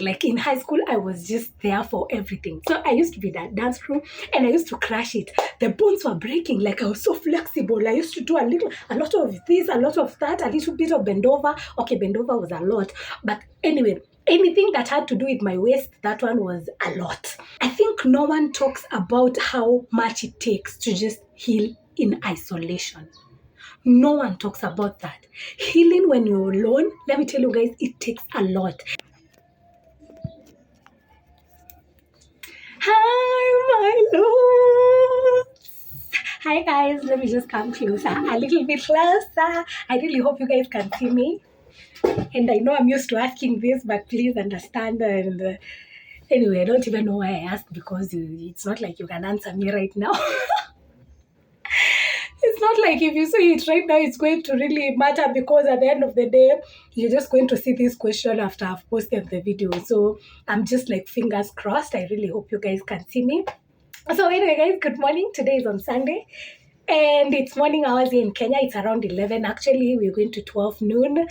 Like in high school, I was just there for everything. So I used to be that dance crew and I used to crash it. The bones were breaking. Like I was so flexible. I used to do a lot of this, a lot of that, a little bit of bend over. Okay, bend over was a lot. But anyway, anything that had to do with my waist, that one was a lot. I think no one talks about how much it takes to just heal in isolation. No one talks about that. Healing when you're alone, let me tell you guys, it takes a lot. Hi, my loves. Hi, guys. Let me just come closer, a little bit closer. I really hope you guys can see me. And I know I'm used to asking this, but please understand. And anyway, I don't even know why I asked because it's not like you can answer me right now. It's not like if you say it right now, it's going to really matter because at the end of the day, you're just going to see this question after I've posted the video. So I'm just like fingers crossed. I really hope you guys can see me. So anyway, guys, good morning. Today is on Sunday. And it's morning hours here in Kenya. It's around 11 actually. We're going to 12 noon.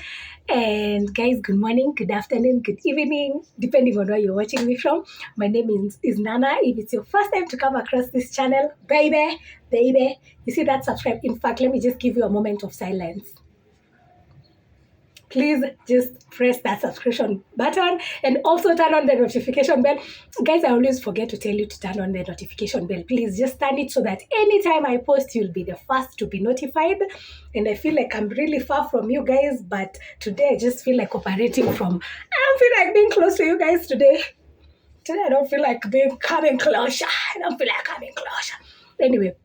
And guys, good morning, good afternoon, good evening, depending on where you're watching me from. My name is Nana. If it's your first time to come across this channel, baby, you see that subscribe. In fact, let me just give you a moment of silence. Please just press that subscription button and also turn on the notification bell. Guys, I always forget to tell you to turn on the notification bell. Please just turn it so that anytime I post, you'll be the first to be notified. And I feel like I'm really far from you guys, but today I just feel like operating from, I don't feel like being close to you guys today. Today I don't feel like coming closer. I don't feel like coming closer. Anyway,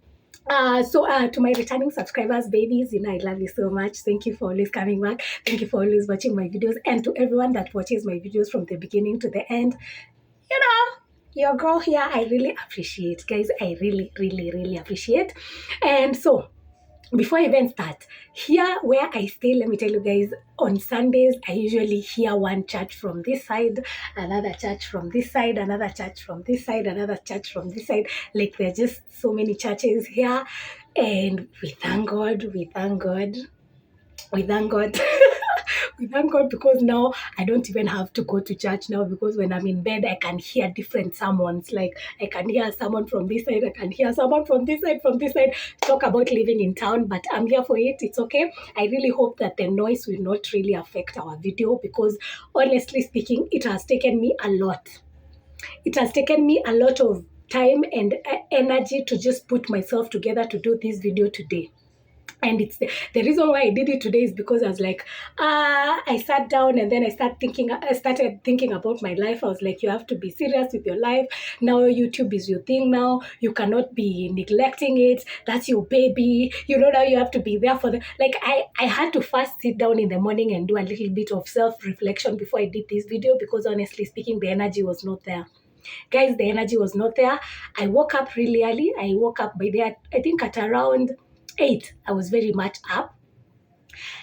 to my returning subscribers, babies, I love you so much. Thank you for always coming back. Thank you for always watching my videos. And to everyone that watches my videos from the beginning to the end, your girl here, I really appreciate. Guys, I really, really, really appreciate. And so, before I even start, here where I stay, let me tell you guys, on Sundays, I usually hear one church from this side, another church from this side, another church from this side, another church from this side. Like there are just so many churches here. And we thank God, we thank God, we thank God. We thank God because now I don't even have to go to church now because when I'm in bed, I can hear different sermons. Like I can hear someone from this side, I can hear someone from this side, talk about living in town, but I'm here for it. It's okay. I really hope that the noise will not really affect our video because honestly speaking, it has taken me a lot. It has taken me a lot of time and energy to just put myself together to do this video today. And it's the reason why I did it today is because I was like, I sat down and then I started thinking about my life. I was like, you have to be serious with your life. Now YouTube is your thing now. You cannot be neglecting it. That's your baby. Now you have to be there for like I had to first sit down in the morning and do a little bit of self-reflection before I did this video because honestly speaking, the energy was not there. Guys, the energy was not there. I woke up really early. I woke up by there, I think at around 8, I was very much up.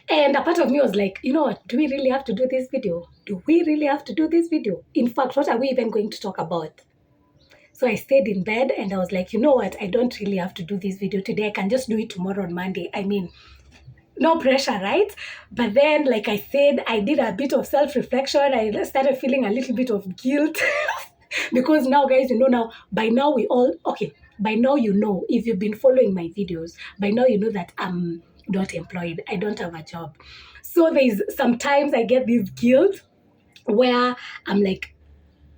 And a part of me was like, you know what, do we really have to do this video? Do we really have to do this video? In fact, what are we even going to talk about? So I stayed in bed and I was like, you know what, I don't really have to do this video today. I can just do it tomorrow on Monday. I mean, no pressure, right? But then, like I said, I did a bit of self-reflection. I started feeling a little bit of guilt because now, guys, by now if you've been following my videos, by now you know that I'm not employed. I don't have a job. So sometimes I get this guilt where I'm like,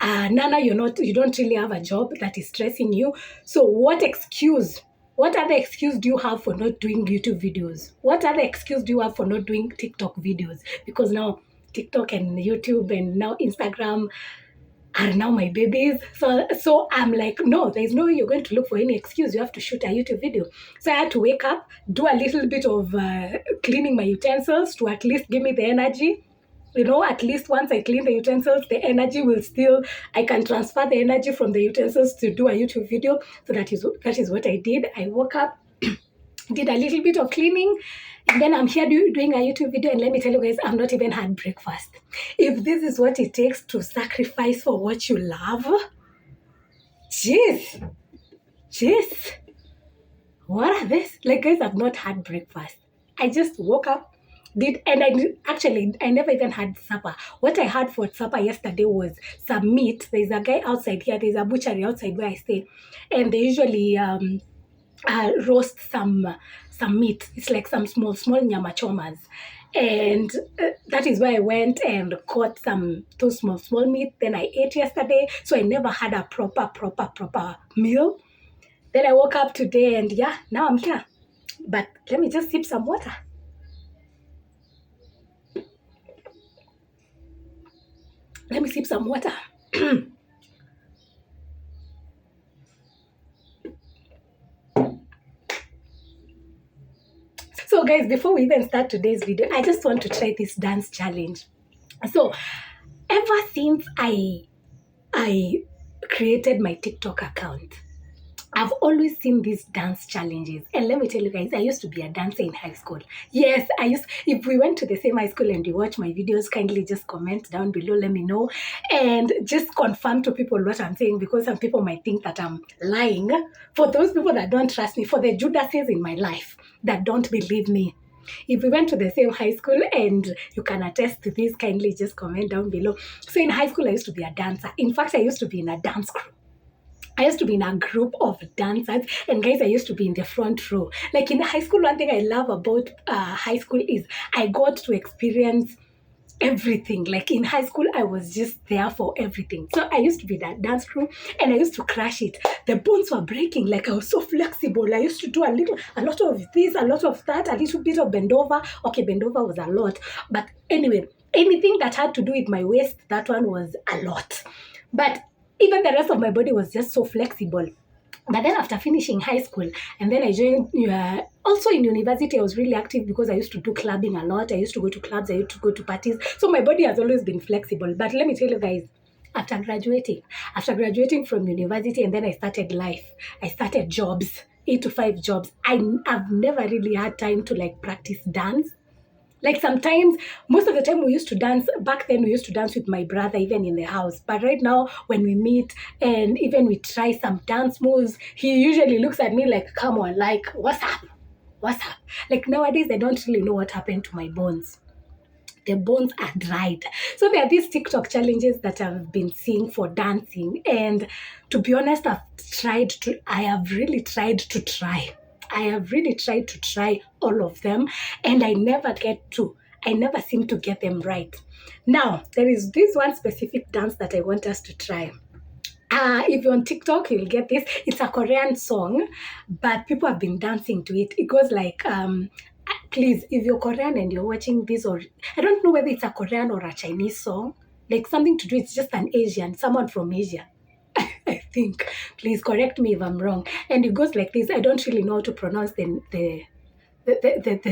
Nana, you don't really have a job that is stressing you. So what other excuse do you have for not doing YouTube videos? What other excuse do you have for not doing TikTok videos? Because now TikTok and YouTube and now Instagram are now my babies. So I'm like, no, there's no way you're going to look for any excuse. You have to shoot a YouTube video. So I had to wake up, do a little bit of cleaning my utensils to at least give me the energy. At least once I clean the utensils, the energy I can transfer the energy from the utensils to do a YouTube video. So that is what I did. I woke up, did a little bit of cleaning, and then I'm here doing a YouTube video. And let me tell you guys, I've not even had breakfast. If this is what it takes to sacrifice for what you love, jeez, what are this? Like, guys, I've not had breakfast. I just woke up, Actually, I never even had supper. What I had for supper yesterday was some meat. There's a guy outside here. There's a butchery outside where I stay, and they usually roast some meat. It's like some small nyama chomas, and that is where I went and caught some those small meat. Then I ate yesterday, so I never had a proper meal. Then I woke up today, and yeah, now I'm here. But let me just sip some water. Let me sip some water. So guys, before we even start today's video, I just want to try this dance challenge. So ever since I created my TikTok account, I've always seen these dance challenges. And let me tell you guys, I used to be a dancer in high school. Yes, if we went to the same high school and you watch my videos, kindly just comment down below, let me know. And just confirm to people what I'm saying, because some people might think that I'm lying. For those people that don't trust me, for the Judases in my life that don't believe me, if we went to the same high school and you can attest to this, kindly just comment down below. So in high school, I used to be a dancer. In fact, I used to be in a dance crew. I used to be in a group of dancers, and guys, I used to be in the front row. Like in high school, one thing I love about high school is I got to experience everything. Like in high school, I was just there for everything. So I used to be that dance crew, and I used to crash it. The bones were breaking. Like I was so flexible. I used to do a lot of this, a lot of that, a little bit of bend over. Okay, bend over was a lot, but anyway, anything that had to do with my waist, that one was a lot. But even the rest of my body was just so flexible. But then after finishing high school, and then I joined, also in university, I was really active because I used to do clubbing a lot. I used to go to clubs, I used to go to parties. So my body has always been flexible. But let me tell you guys, after graduating from university, and then I started life, I started jobs, 8 to 5 jobs. I've never really had time to like practice dance. Like sometimes, most of the time we used to dance, back then we used to dance with my brother even in the house. But right now when we meet and even we try some dance moves, he usually looks at me like, come on, like, what's up? What's up? Like nowadays, I don't really know what happened to my bones. The bones are dried. So there are these TikTok challenges that I've been seeing for dancing. And to be honest, I have really tried to try. I have really tried to try all of them, and I never seem to get them right. Now, there is this one specific dance that I want us to try. If you're on TikTok, you'll get this. It's a Korean song, but people have been dancing to it. It goes like, please, if you're Korean and you're watching this, or I don't know whether it's a Korean or a Chinese song, like something to do, it's just an Asian, someone from Asia. I think. Please correct me if I'm wrong. And it goes like this. I don't really know how to pronounce the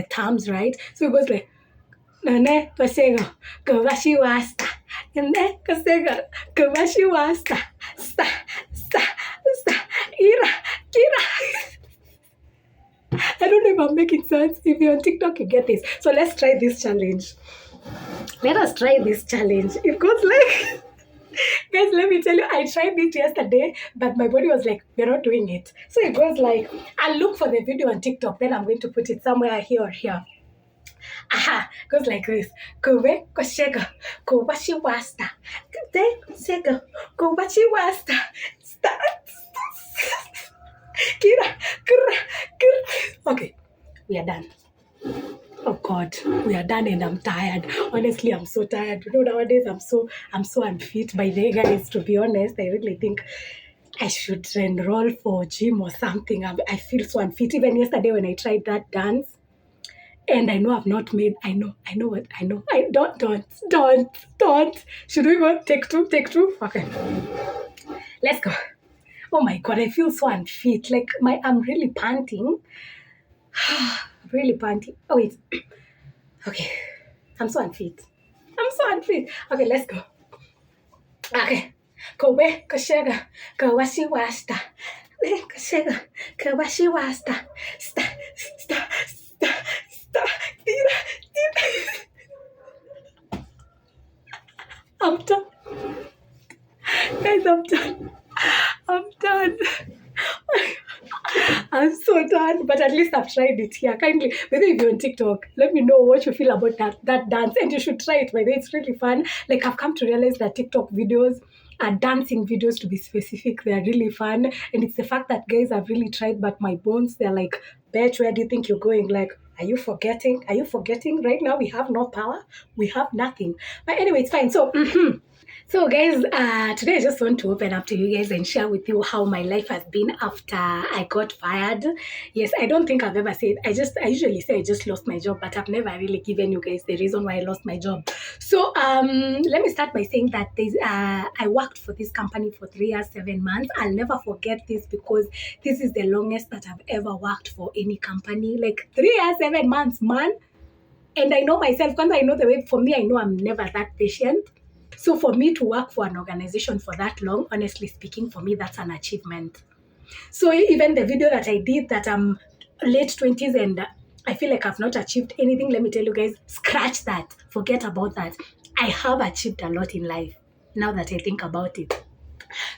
terms, right? So it goes like, Nane kosego, kowashi wasta. Nane kosego, kowashi wasta. Sta, ira, kira. I don't know if I'm making sense. If you're on TikTok, you get this. So let's try this challenge. Let us try this challenge. It goes like... Guys, let me tell you, I tried it yesterday, but my body was like, we're not doing it. So it goes like, I'll look for the video on TikTok, then I'm going to put it somewhere here or here. Aha, it goes like this. Kowe, koshega, kowashi wasta. Koshega, kowashi wasta. Kira, kira. Okay, we are done. Oh God, we are done and I'm tired. Honestly, I'm so tired. You know, nowadays I'm so unfit. By the way, guys, to be honest, I really think I should enroll for gym or something. I feel so unfit. Even yesterday when I tried that dance, and I know I've not made. I know. I don't. Should we go? Take two. Okay, let's go. Oh my God, I feel so unfit. Like I'm really panting. Really panting. Oh wait. Okay. I'm so unfit. Okay, let's go. Okay. Kowe, koshega, kowashi wasta. Koshega, kowashi wasta. Sta. Tira. I'm done. Guys, I'm done. I'm so done, but at least I've tried it here. Kindly, whether if you're on TikTok, let me know what you feel about that dance, and you should try it. By the way, it's really fun. Like, I've come to realize that TikTok videos are dancing videos, to be specific. They are really fun, and it's the fact that guys have really tried, but my bones, they're like, bitch, where do you think you're going? Like, are you forgetting? Are you forgetting? Right now, we have no power. We have nothing. But anyway, it's fine. So, So guys, today I just want to open up to you guys and share with you how my life has been after I got fired. Yes, I don't think I've ever said, I usually say I just lost my job, but I've never really given you guys the reason why I lost my job. So let me start by saying that I worked for this company for 3 years, 7 months. I'll never forget this because this is the longest that I've ever worked for any company. Like 3 years, 7 months, man. And I know myself, because I know the way, for me, I know I'm never that patient. So for me to work for an organization for that long, honestly speaking, for me, that's an achievement. So even the video that I did that I'm late 20s and I feel like I've not achieved anything, let me tell you guys, scratch that. Forget about that. I have achieved a lot in life now that I think about it.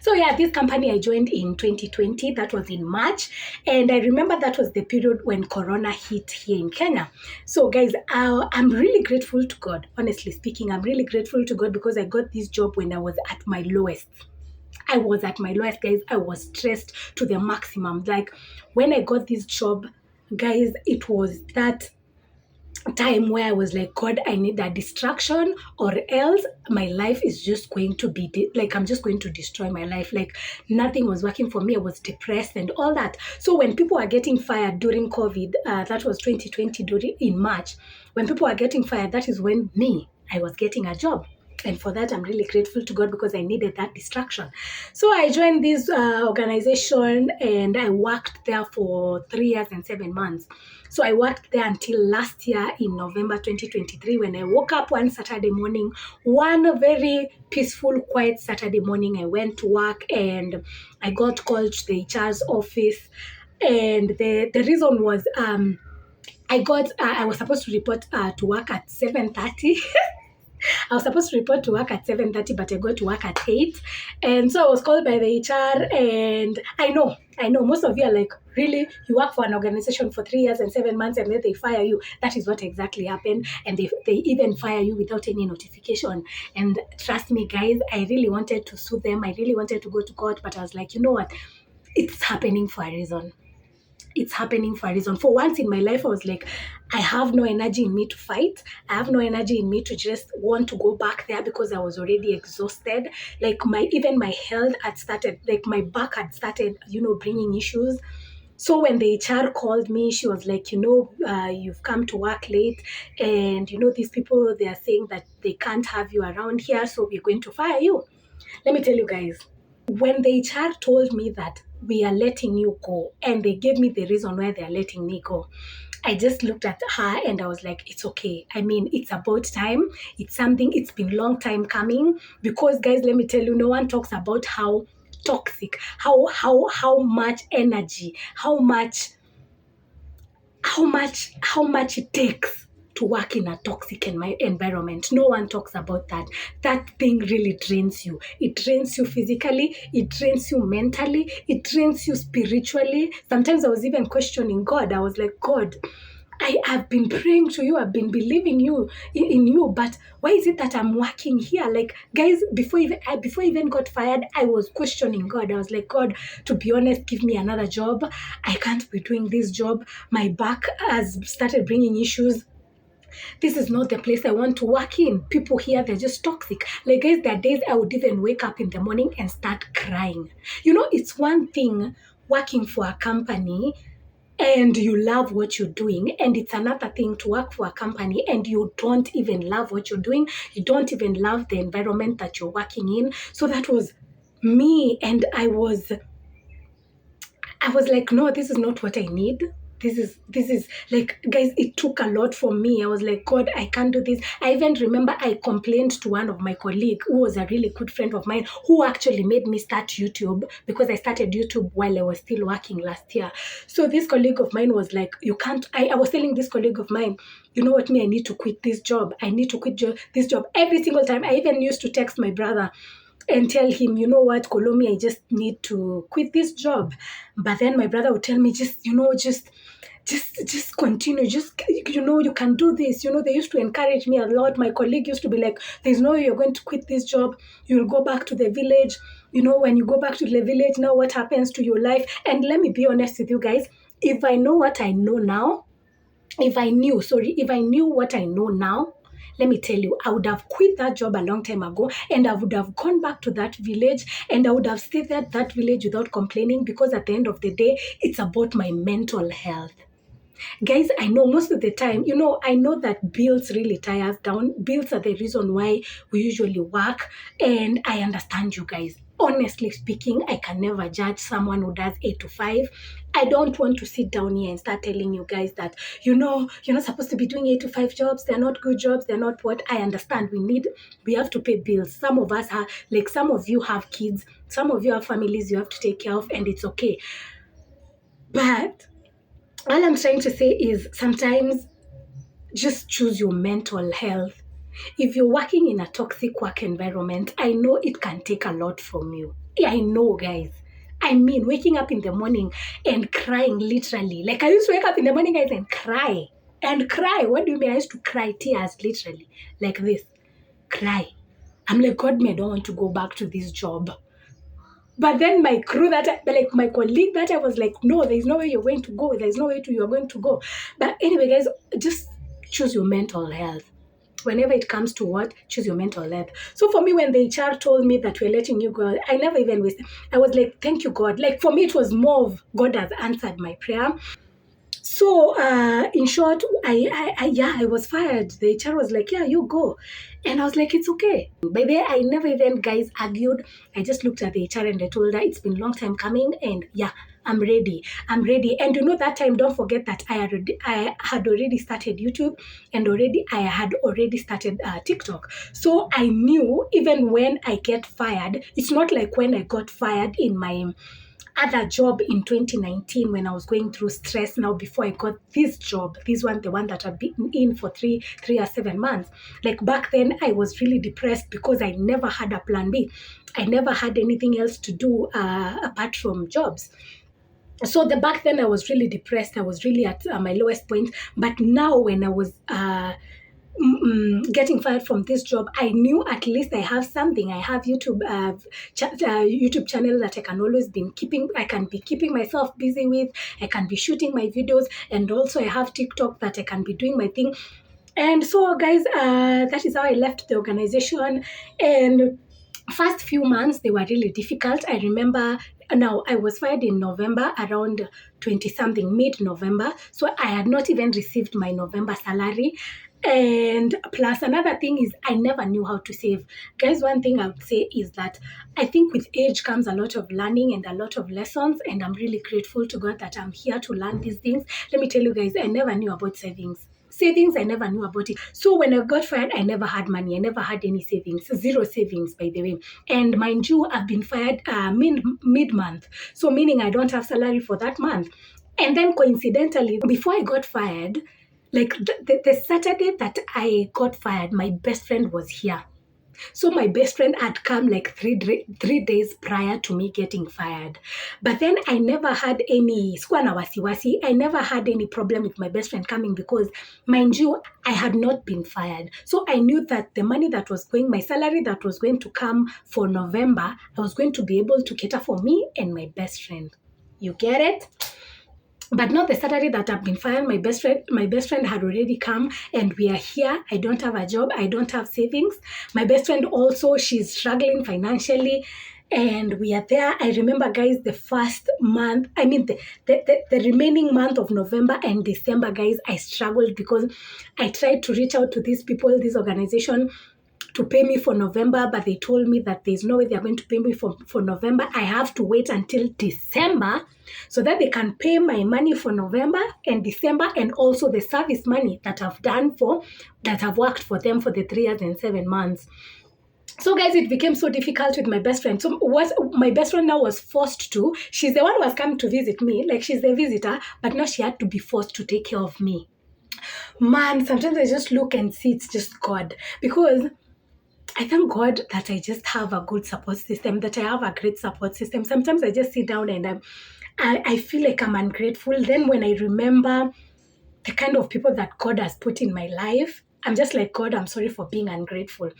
So yeah, this company I joined in 2020, that was in March. And I remember that was the period when Corona hit here in Kenya. So guys, I'm really grateful to God. Honestly speaking, I'm really grateful to God because I got this job when I was at my lowest. I was at my lowest, guys. I was stressed to the maximum. Like when I got this job, guys, it was that time where I was like, God, I need a distraction or else my life is just going to be like, I'm just going to destroy my life. Like nothing was working for me. I was depressed and all that. So when people are getting fired during COVID, that was 2020 in March, when people are getting fired, that is when I was getting a job. And for that, I'm really grateful to God because I needed that distraction. So I joined this organization and I worked there for 3 years and 7 months. So I worked there until last year in November 2023 when I woke up one Saturday morning, one very peaceful, quiet Saturday morning. I went to work and I got called to the HR's office. And the reason was I was supposed to report to work at 7:30. I was supposed to report to work at 7:30, but I got to work at 8. And so I was called by the HR, and I know most of you are like, really? You work for an organization for 3 years and 7 months and then they fire you? That is what exactly happened. And they even fire you without any notification. And trust me, guys, I really wanted to sue them. I really wanted to go to court, but I was like, you know what? It's happening for a reason. It's happening for a reason. For once in my life, I was like, I have no energy in me to fight. I have no energy in me to just want to go back there because I was already exhausted. Like even my health had started, like my back had started, bringing issues. So when the HR called me, she was like, you've come to work late and, these people, they are saying that they can't have you around here, so we're going to fire you. Let me tell you guys, when the HR told me that we are letting you go, and they gave me the reason why they are letting me go, I just looked at her and I was like, it's okay. I mean, it's about time. It's been a long time coming because, guys, let me tell you, no one talks about how toxic, how much energy, how much it takes to work in a toxic environment. No one talks about that. That thing really drains you. It drains you physically. It drains you mentally. It drains you spiritually. Sometimes I was even questioning God. I was like, God, I have been praying to you. I've been believing in you, but why is it that I'm working here? Like, guys, before I even got fired, I was questioning God. I was like, God, to be honest, give me another job. I can't be doing this job. My back has started bringing issues. This is not the place I want to work in. People here, they're just toxic. Like, guys, there are days I would even wake up in the morning and start crying. It's one thing working for a company and you love what you're doing, and it's another thing to work for a company and you don't even love what you're doing. You don't even love the environment that you're working in. So that was me, and I was like, no, this is not what I need. This is like, guys, it took a lot for me. I was like, God, I can't do this. I even remember I complained to one of my colleagues who was a really good friend of mine, who actually made me start YouTube, because I started YouTube while I was still working last year. So this colleague of mine was like, you can't, I was telling this colleague of mine, you know what, I need to quit this job. I need to quit this job every single time. I even used to text my brother, and tell him, you know what, Kolomi, I just need to quit this job. But then my brother would tell me, just continue, you can do this. They used to encourage me a lot. My colleague used to be like, there's no way you're going to quit this job. You'll go back to the village. When you go back to the village, now what happens to your life? And let me be honest with you guys, if I know what I know now, if I knew what I know now, let me tell you, I would have quit that job a long time ago, and I would have gone back to that village, and I would have stayed at that village without complaining, because at the end of the day, it's about my mental health. Guys, I know most of the time, I know that bills really tie us down. Bills are the reason why we usually work, and I understand you guys. Honestly speaking, I can never judge someone who does 8 to 5. I don't want to sit down here and start telling you guys that, you're not supposed to be doing 8 to 5 jobs. They're not good jobs. They're not what. I understand. We have to pay bills. Some of us have, like some of you have kids. Some of you have families you have to take care of, and it's okay. But all I'm trying to say is sometimes just choose your mental health. If you're working in a toxic work environment, I know it can take a lot from you. Yeah, I know, guys. I mean, waking up in the morning and crying literally. Like I used to wake up in the morning, guys, and cry. And cry. What do you mean? I used to cry tears literally. Like this. Cry. I'm like, God, I don't want to go back to this job. But then my crew my colleague that I was like, no, there's no way you're going to go. There's no way you're going to go. But anyway, guys, just choose your mental health. Whenever it comes to what, choose your mental health. So for me, when the HR told me that we're letting you go, I never even wasted. I was like, thank you, God. Like for me, it was more of God has answered my prayer. So in short, I was fired. The HR was like, yeah, you go. And I was like, it's okay. By the way, I never even, guys, argued. I just looked at the HR and I told her it's been a long time coming, and yeah, I'm ready. And that time, don't forget that I had already started YouTube, and I had already started TikTok. So I knew even when I get fired, it's not like when I got fired in my other job in 2019 when I was going through stress. Now, before I got this job, the one that I've been in for 3 or 7 months. Like back then, I was really depressed because I never had a plan B. I never had anything else to do apart from jobs. So back then I was really depressed. I was really at my lowest point. But now when I was getting fired from this job, I knew at least I have something. I have YouTube YouTube channel that I can always I can be keeping myself busy with. I can be shooting my videos, and also I have TikTok that I can be doing my thing. And so, guys, that is how I left the organization. And first few months, they were really difficult. I remember now I was fired in November, around 20-something, mid-November. So I had not even received my November salary. And plus another thing is I never knew how to save. Guys, one thing I would say is that I think with age comes a lot of learning and a lot of lessons. And I'm really grateful to God that I'm here to learn these things. Let me tell you guys, I never knew about savings. I never knew about it. So when I got fired, I never had money. I never had any savings. 0 savings, by the way. And mind you, I've been fired mid-month. So meaning I don't have salary for that month. And then coincidentally, before I got fired, like the Saturday that I got fired, my best friend was here. So my best friend had come like 3 days prior to me getting fired. But then I never had any wasiwasi. I never had any problem with my best friend coming because, mind you, I had not been fired. So I knew that the money my salary that was going to come for November, I was going to be able to cater for me and my best friend. You get it? But not the Saturday that I've been fired. My best friend had already come, and we are here. I don't have a job. I don't have savings. My best friend also, she's struggling financially, and we are there. I remember, guys, the first month, the remaining month of November and December, guys, I struggled because I tried to reach out to these people, this organization, to pay me for November, but they told me that there's no way they're going to pay me for November. I have to wait until December so that they can pay my money for November and December, and also the service money that I've worked for them for the 3 years and 7 months. So, guys, it became so difficult with my best friend. So what my best friend now was forced to, she's the one who has come to visit me, like she's the visitor, but now she had to be forced to take care of me. Man, sometimes I just look and see it's just God, because I thank God that I just have a good support system, that I have a great support system. Sometimes I just sit down and I feel like I'm ungrateful. Then when I remember the kind of people that God has put in my life, I'm just like, God, I'm sorry for being ungrateful.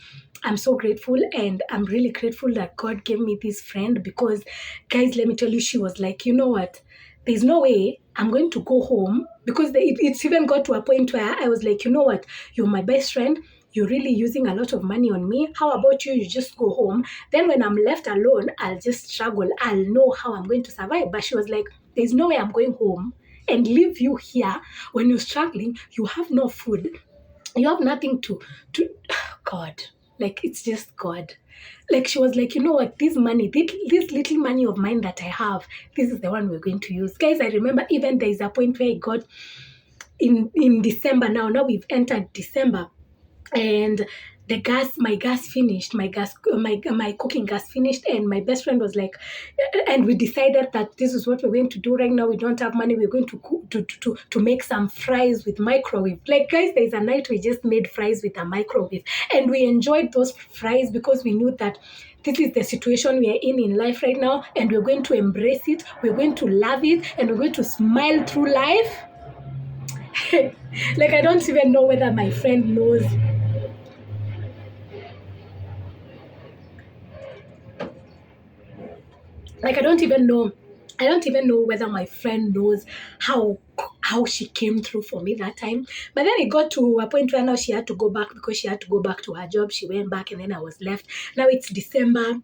I'm so grateful, and I'm really grateful that God gave me this friend, because, guys, let me tell you, she was like, you know what? There's no way I'm going to go home, because it's even got to a point where I was like, you know what? You're my best friend. You're really using a lot of money on me. How about you? You just go home. Then when I'm left alone, I'll just struggle. I'll know how I'm going to survive. But she was like, there's no way I'm going home and leave you here when you're struggling. You have no food. You have nothing to God. Like, it's just God. Like, she was like, you know what, this money, this little money of mine that I have, this is the one we're going to use. Guys, I remember even there's a point where I got in December. Now we've entered December, and my gas finished, my cooking gas finished, and my best friend was like, and we decided that this is what we're going to do right now. We don't have money. We're going to cook, to make some fries with microwave. Like, guys, there's a night we just made fries with a microwave, and we enjoyed those fries because we knew that this is the situation we are in life right now, and we're going to embrace it. We're going to love it, and we're going to smile through life. Like, I don't even know whether my friend knows. Like, I don't even know whether my friend knows how she came through for me that time. But then it got to a point where now she had to go back, because she had to go back to her job. She went back, and then I was left. Now it's December.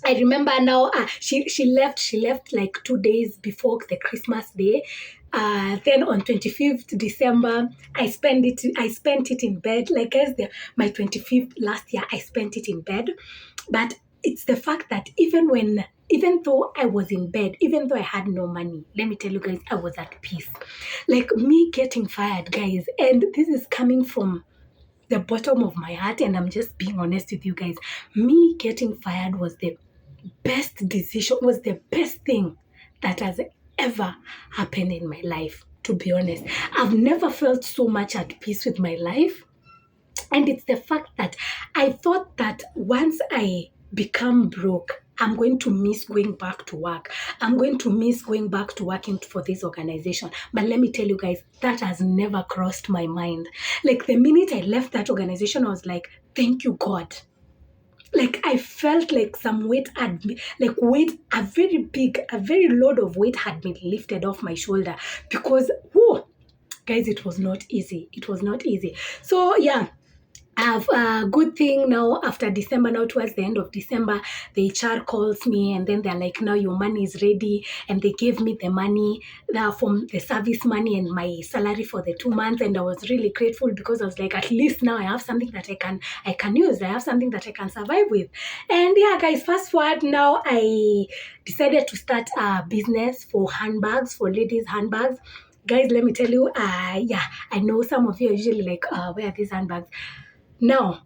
I remember now, she left like 2 days before the Christmas day. Then on 25th December, I spent it in bed. Like, guys, my 25th last year, I spent it in bed. But it's the fact that even though I was in bed, even though I had no money, let me tell you guys, I was at peace. Like, me getting fired, guys, and this is coming from the bottom of my heart, and I'm just being honest with you guys. Me getting fired was the best decision, was the best thing that has ever happened in my life, to be honest. I've never felt so much at peace with my life. And it's the fact that I thought that once I become broke, I'm going to miss going back to work. I'm going to miss going back to working for this organization. But let me tell you guys, that has never crossed my mind. Like, the minute I left that organization, I was like, thank you, God. Like, I felt like some weight had been, a very load of weight had been lifted off my shoulder, because, whoo, guys, it was not easy. It was not easy. So, yeah. I have a good thing now after December. Now towards the end of December, the HR calls me, and then they're like, now your money is ready. And they gave me the money from the service money and my salary for the 2 months. And I was really grateful, because I was like, at least now I have something that I can use. I have something that I can survive with. And yeah, guys, fast forward now, I decided to start a business for handbags, for ladies' handbags. Guys, let me tell you, I know some of you are usually like, where are these handbags? Now,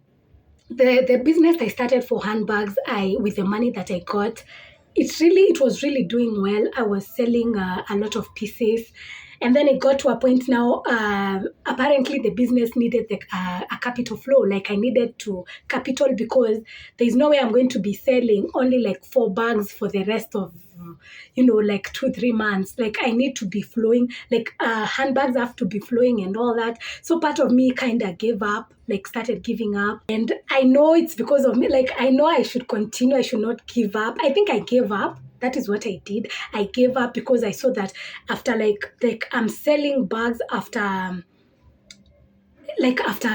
the business I started for handbags, with the money that I got, it was really doing well. I was selling a lot of pieces. And then it got to a point now, apparently the business needed a capital flow. Like, I needed to capital, because there's no way I'm going to be selling only like 4 bags for the rest of, like 2-3 months. Like, I need to be flowing, like handbags have to be flowing and all that. So part of me kind of gave up, like started giving up. And I know it's because of me. Like, I know I should continue. I should not give up. I think I gave up. That is what I did. I gave up because I saw that after like I'm selling bags after a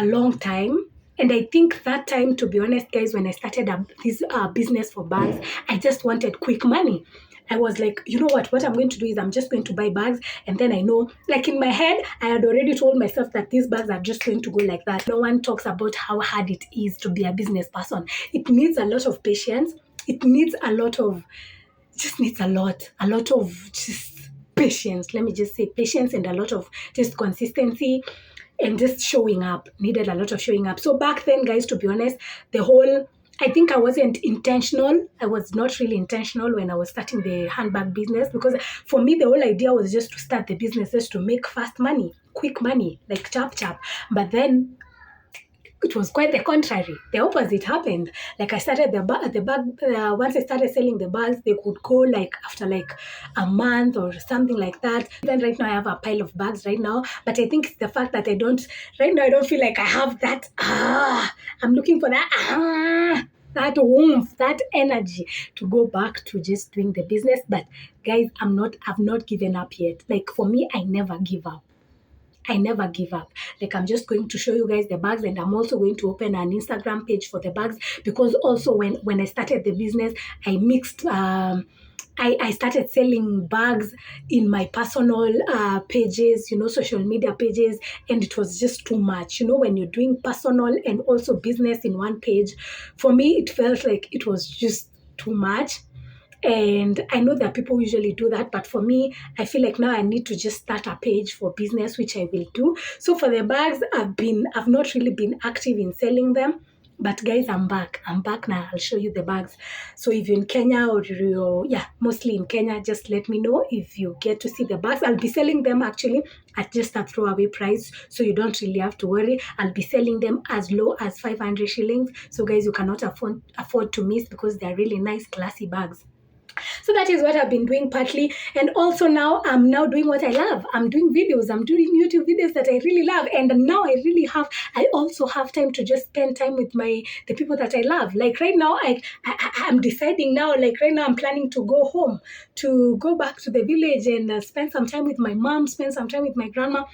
long time. And I think that time, to be honest, guys, when I started this business for bags, I just wanted quick money. I was like, you know what I'm going to do is I'm just going to buy bags. And then I know, like, in my head, I had already told myself that these bags are just going to go like that. No one talks about how hard it is to be a business person. It needs a lot of patience. It needs a lot of just patience. Let me just say patience, and a lot of just consistency, and just showing up. Needed a lot of showing up. So back then, guys, to be honest, I think I wasn't intentional. I was not really intentional when I was starting the handbag business, because for me, the whole idea was just to start the business, just to make fast money, quick money, like chap chap. But then it was quite the contrary. The opposite happened. Like I started the bag. Once I started selling the bags, they could go like after like a month or something like that. Then right now I have a pile of bags right now. But I think it's the fact that I don't feel like I have that. I'm looking for that warmth, that energy to go back to just doing the business. But guys, I've not given up yet. Like for me, I never give up. I never give up. Like I'm just going to show you guys the bags, and I'm also going to open an Instagram page for the bags, because also when I started the business, I mixed I started selling bags in my personal pages, social media pages, and it was just too much. When you're doing personal and also business in one page, for me, it felt like it was just too much. And I know that people usually do that, but for me, I feel like now I need to just start a page for business, which I will do. So for the bags, I've not really been active in selling them. But guys, I'm back. I'm back now. I'll show you the bags. So if you're in Kenya or mostly in Kenya, just let me know if you get to see the bags. I'll be selling them actually at just a throwaway price, so you don't really have to worry. I'll be selling them as low as 500 shillings. So guys, you cannot afford to miss, because they're really nice, classy bags. So that is what I've been doing partly. And also now I'm now doing what I love. I'm doing videos. I'm doing YouTube videos that I really love. And now I also have time to just spend time with the people that I love. Like right now, I'm deciding now, like right now I'm planning to go home, to go back to the village and spend some time with my mom, spend some time with my grandma.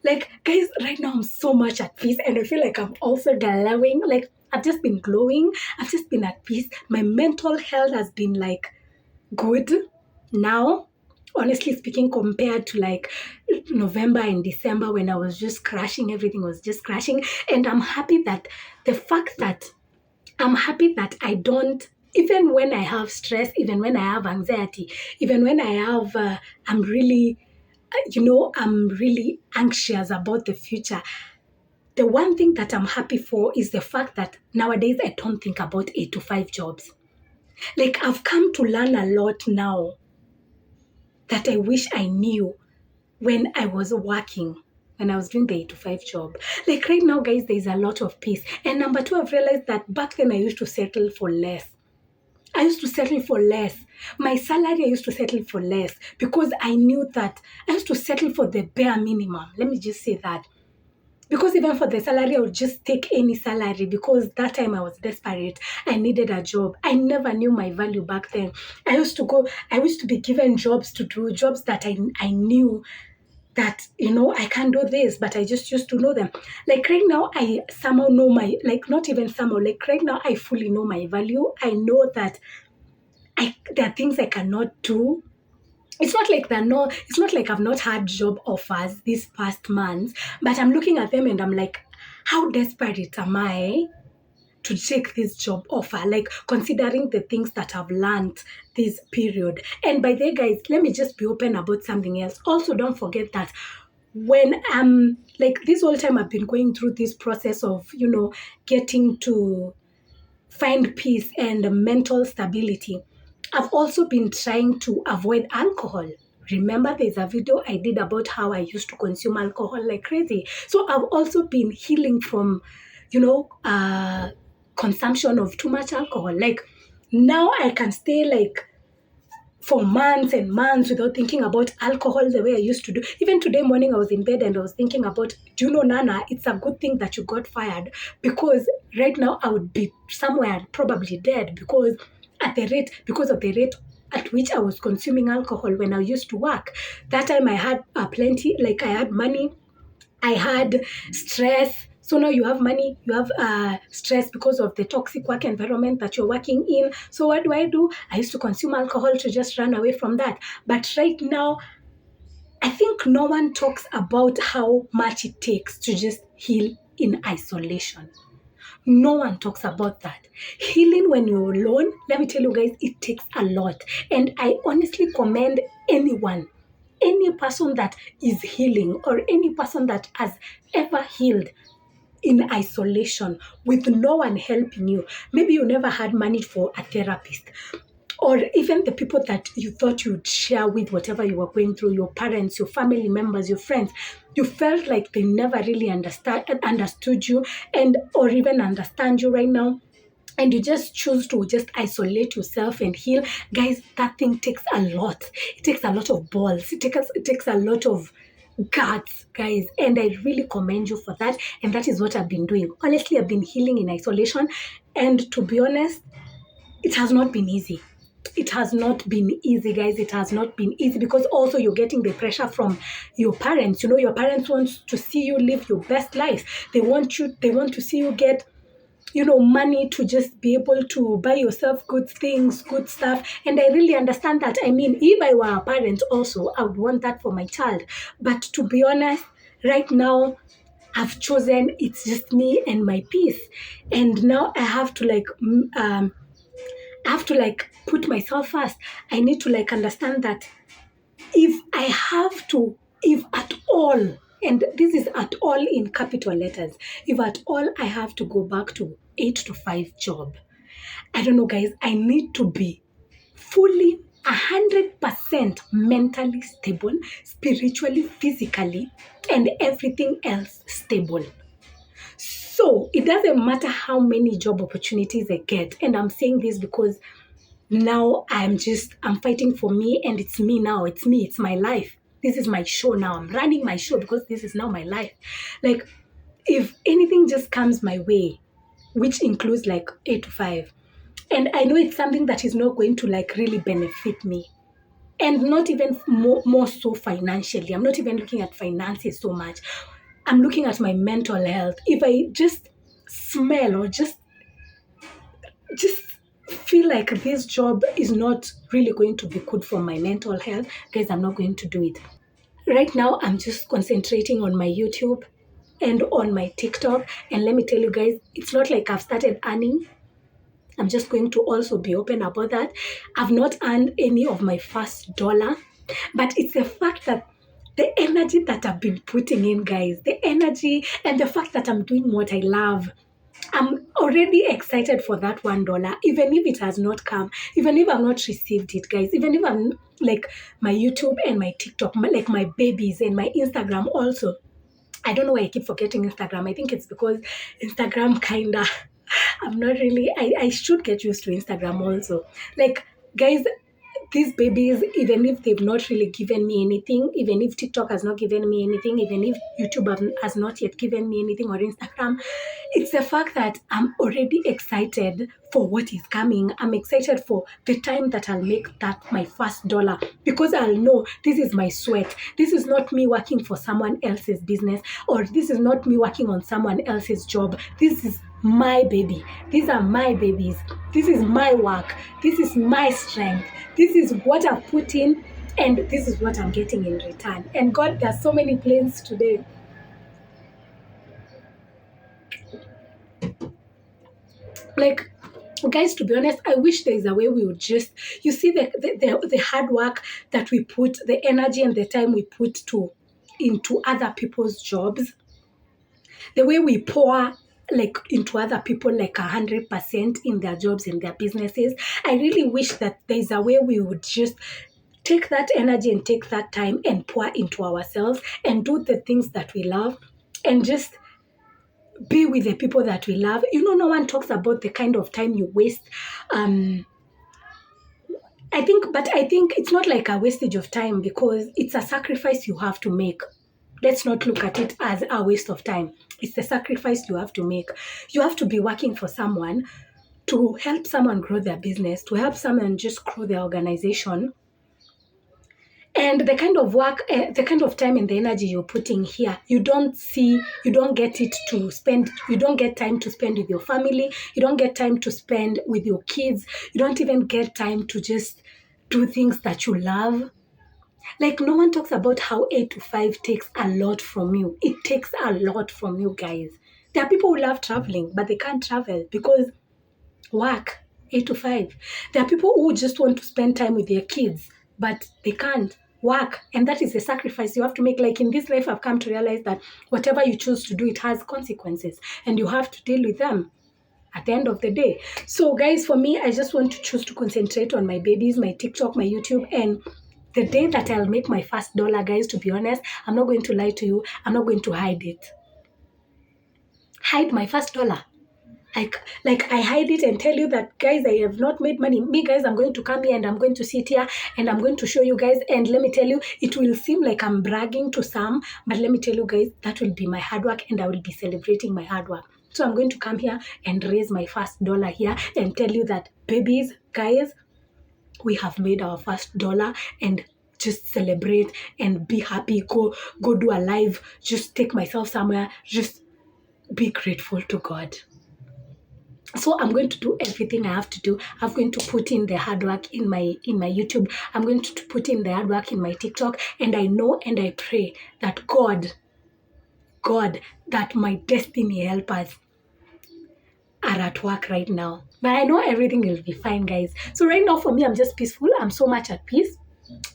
Like, guys, right now I'm so much at peace, and I feel like I'm also glowing. Like, I've just been glowing. I've just been at peace. My mental health has been like good now, honestly speaking, compared to like November and December, when I was just crashing. Everything was just crashing. And I'm happy that I don't, even when I have stress, even when I have anxiety, even when I have I'm really anxious about the future, the one thing that I'm happy for is the fact that nowadays I don't think about 8 to 5 jobs. Like, I've come to learn a lot now that I wish I knew when I was working, when I was doing the 8 to 5 job. Like right now, guys, there's a lot of peace. And number 2, I've realized that back then I used to settle for less. My salary, I used to settle for less, because I knew that I used to settle for the bare minimum. Let me just say that. Because even for the salary, I would just take any salary, because that time I was desperate. I needed a job. I never knew my value back then. I used to be given jobs to do, jobs that I knew that, I can't do this, but I just used to know them. Like right now, I somehow know not even somehow, like right now, I fully know my value. I know that there are things I cannot do. It's not like I've not had job offers these past months, but I'm looking at them and I'm like, how desperate am I to take this job offer? Like, considering the things that I've learned this period. And by the way, guys, let me just be open about something else. Also, don't forget that when I'm like, this whole time I've been going through this process of, getting to find peace and mental stability, I've also been trying to avoid alcohol. Remember, there's a video I did about how I used to consume alcohol like crazy. So I've also been healing from, consumption of too much alcohol. Like now I can stay like for months and months without thinking about alcohol the way I used to do. Even today morning, I was in bed and I was thinking about, do you know, Nana, it's a good thing that you got fired, because right now I would be somewhere probably dead, because of the rate at which I was consuming alcohol when I used to work. That time I had plenty, like I had money, I had stress. So now you have money, you have stress because of the toxic work environment that you're working in. So what do? I used to consume alcohol to just run away from that. But right now, I think no one talks about how much it takes to just heal in isolation. No one talks about that. Healing when you're alone, let me tell you guys, it takes a lot. And I honestly commend any person that is healing, or any person that has ever healed in isolation with no one helping you. Maybe you never had money for a therapist. or even the people that you thought you'd share with whatever you were going through, your parents, your family members, your friends, you felt like they never really understood you and or even understand you right now, and you just choose to just isolate yourself and heal. Guys, that thing takes a lot. It takes a lot of balls. It takes a lot of guts, guys, and I really commend you for that. And that is what I've been doing. Honestly, I've been healing in isolation, and to be honest, it has not been easy. It has not been easy, guys. It has not been easy, because also you're getting the pressure from your parents. You know, your parents want to see you live your best life. They want to see you get, money to just be able to buy yourself good things, good stuff. And I really understand that. I mean, if I were a parent also, I would want that for my child. But to be honest, right now, I've chosen it's just me and my peace. And now I have to put myself first. I need to understand that if at all, and this is at all in capital letters, if at all I have to go back to 8 to 5 job, I don't know, guys, I need to be fully 100% mentally stable, spiritually, physically, and everything else stable. So it doesn't matter how many job opportunities I get. And I'm saying this because now I'm fighting for me, and it's me now. It's me. It's my life. This is my show now. I'm running my show because this is now my life. Like, if anything just comes my way, which includes 8 to 5, and I know it's something that is not going to really benefit me, and not even more so financially. I'm not even looking at finances so much. I'm looking at my mental health. If I just smell or just feel like this job is not really going to be good for my mental health, guys, I'm not going to do it. Right now, I'm just concentrating on my YouTube and on my TikTok. And let me tell you guys, it's not like I've started earning. I'm just going to also be open about that. I've not earned any of my first dollar, but it's the fact that the energy that I've been putting in, guys, the energy and the fact that I'm doing what I love, I'm already excited for that $1, even if it has not come, even if I've not received it, guys, even if I'm my YouTube and my TikTok, my babies and my Instagram also. I don't know why I keep forgetting Instagram. I think it's because Instagram I'm not really, I should get used to Instagram also. Guys, these babies, even if they've not really given me anything, even if TikTok has not given me anything, even if YouTube has not yet given me anything, or Instagram, it's the fact that I'm already excited for what is coming. I'm excited for the time that I'll make that my first dollar, because I'll know this is my sweat. This is not me working for someone else's business, or this is not me working on someone else's job. This is my baby. These are my babies. This is my work. This is my strength. This is what I've put in, and this is what I'm getting in return. And God, there's so many planes today. Guys, to be honest, I wish there is a way we would just, you see, the hard work that we put, the energy and the time we put into other people's jobs, the way we pour into other people 100% in their jobs and their businesses. I really wish that there's a way we would just take that energy and take that time and pour into ourselves and do the things that we love and just be with the people that we love. No one talks about the kind of time you waste. I think it's not like a wastage of time, because it's a sacrifice you have to make. Let's not look at it as a waste of time. It's the sacrifice you have to make. You have to be working for someone, to help someone grow their business, to help someone just grow their organization. And the kind of work, the kind of time and the energy you're putting here, you don't get it to spend, you don't get time to spend with your family, you don't get time to spend with your kids, you don't even get time to just do things that you love. No one talks about how 8 to 5 takes a lot from you. It takes a lot from you, guys. There are people who love traveling, but they can't travel because work, 8 to 5. There are people who just want to spend time with their kids, but they can't work. And that is a sacrifice you have to make. In this life, I've come to realize that whatever you choose to do, it has consequences, and you have to deal with them. at the end of the day. So guys, for me, I just want to choose to concentrate on my babies, my TikTok, my YouTube, and the day that I'll make my first dollar, guys, to be honest, I'm not going to lie to you. I'm not going to hide it. Hide my first dollar. I hide it and tell you that, guys, I have not made money. Me, guys, I'm going to come here and I'm going to sit here and I'm going to show you guys. And let me tell you, it will seem like I'm bragging to some, but let me tell you guys, that will be my hard work and I will be celebrating my hard work. So I'm going to come here and raise my first dollar here and tell you that, babies, guys, we have made our first dollar, and just celebrate and be happy. Go do a live. Just take myself somewhere. Just be grateful to God. So I'm going to do everything I have to do. I'm going to put in the hard work in my YouTube. I'm going to put in the hard work in my TikTok. And I know and I pray that God, that my destiny helpers are at work right now. But I know everything will be fine, guys. So right now for me, I'm just peaceful. I'm so much at peace.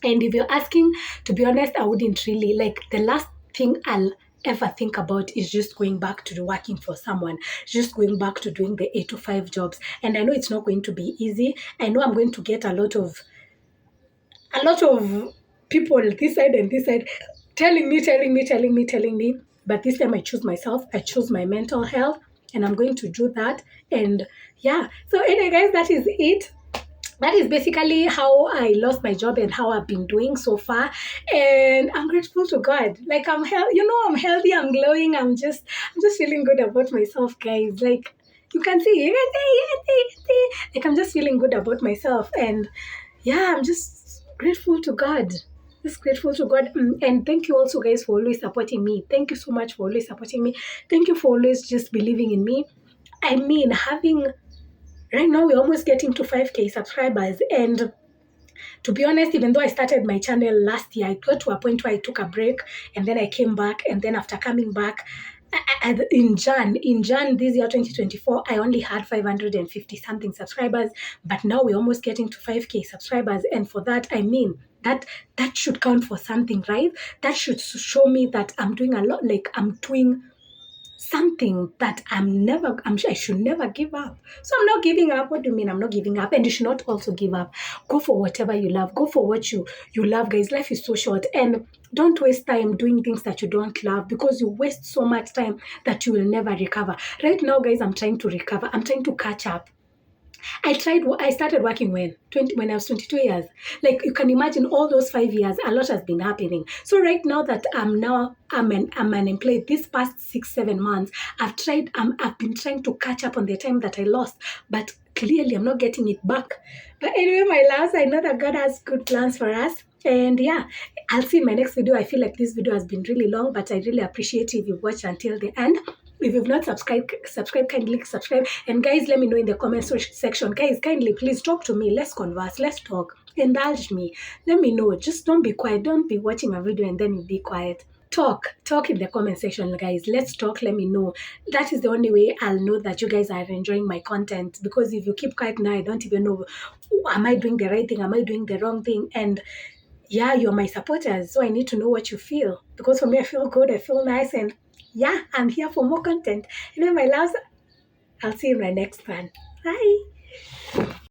And if you're asking, to be honest, I wouldn't really, like, the last thing I'll ever think about is just going back to working for someone, just going back to doing the 8 to 5 jobs. And I know it's not going to be easy. I know I'm going to get a lot of people this side and this side telling me. But this time I choose myself. I choose my mental health, and I'm going to do that. And yeah, so anyway, guys, that is it. That is basically how I lost my job and how I've been doing so far. And I'm grateful to God. Like, I'm healthy, I'm glowing, I'm just feeling good about myself, guys. Like, you can see, like, I'm just feeling good about myself. And yeah, I'm just grateful to God. Just grateful to God. And thank you also, guys, for always supporting me. Thank you so much for always supporting me. Thank you for always just believing in me. I mean, right now, we're almost getting to 5K subscribers. And to be honest, even though I started my channel last year, I got to a point where I took a break and then I came back. And then after coming back, in Jan this year, 2024, I only had 550 something subscribers. But now we're almost getting to 5K subscribers. And for that, I mean, that should count for something, right? That should show me that I'm doing a lot, like I'm doing something that I should never give up. So I'm not giving up. What do you mean I'm not giving up? And you should not also give up. Go for whatever you love. Go for what you love, guys. Life is so short, and don't waste time doing things that you don't love, because you waste so much time that you will never recover. Right now, guys, I'm trying to recover. I'm trying to catch up. I started working when I was 22 years. Like, you can imagine all those 5 years, a lot has been happening. So right now that I'm unemployed, this past 6-7 months, I've been trying to catch up on the time that I lost, but clearly I'm not getting it back. But anyway, my loves, I know that God has good plans for us. And yeah, I'll see in my next video. I feel like this video has been really long, but I really appreciate if you watched until the end. If you've not subscribed, kindly subscribe. And guys, let me know in the comment section. Guys, kindly, please talk to me. Let's converse. Let's talk. Indulge me. Let me know. Just don't be quiet. Don't be watching a video and then you be quiet. Talk in the comment section, guys. Let's talk. Let me know. That is the only way I'll know that you guys are enjoying my content. Because if you keep quiet now, I don't even know, am I doing the right thing? Am I doing the wrong thing? And yeah, you're my supporters, so I need to know what you feel. Because for me, I feel good, I feel nice, and yeah, I'm here for more content. Anyway, my loves, I'll see you in my next one. Bye.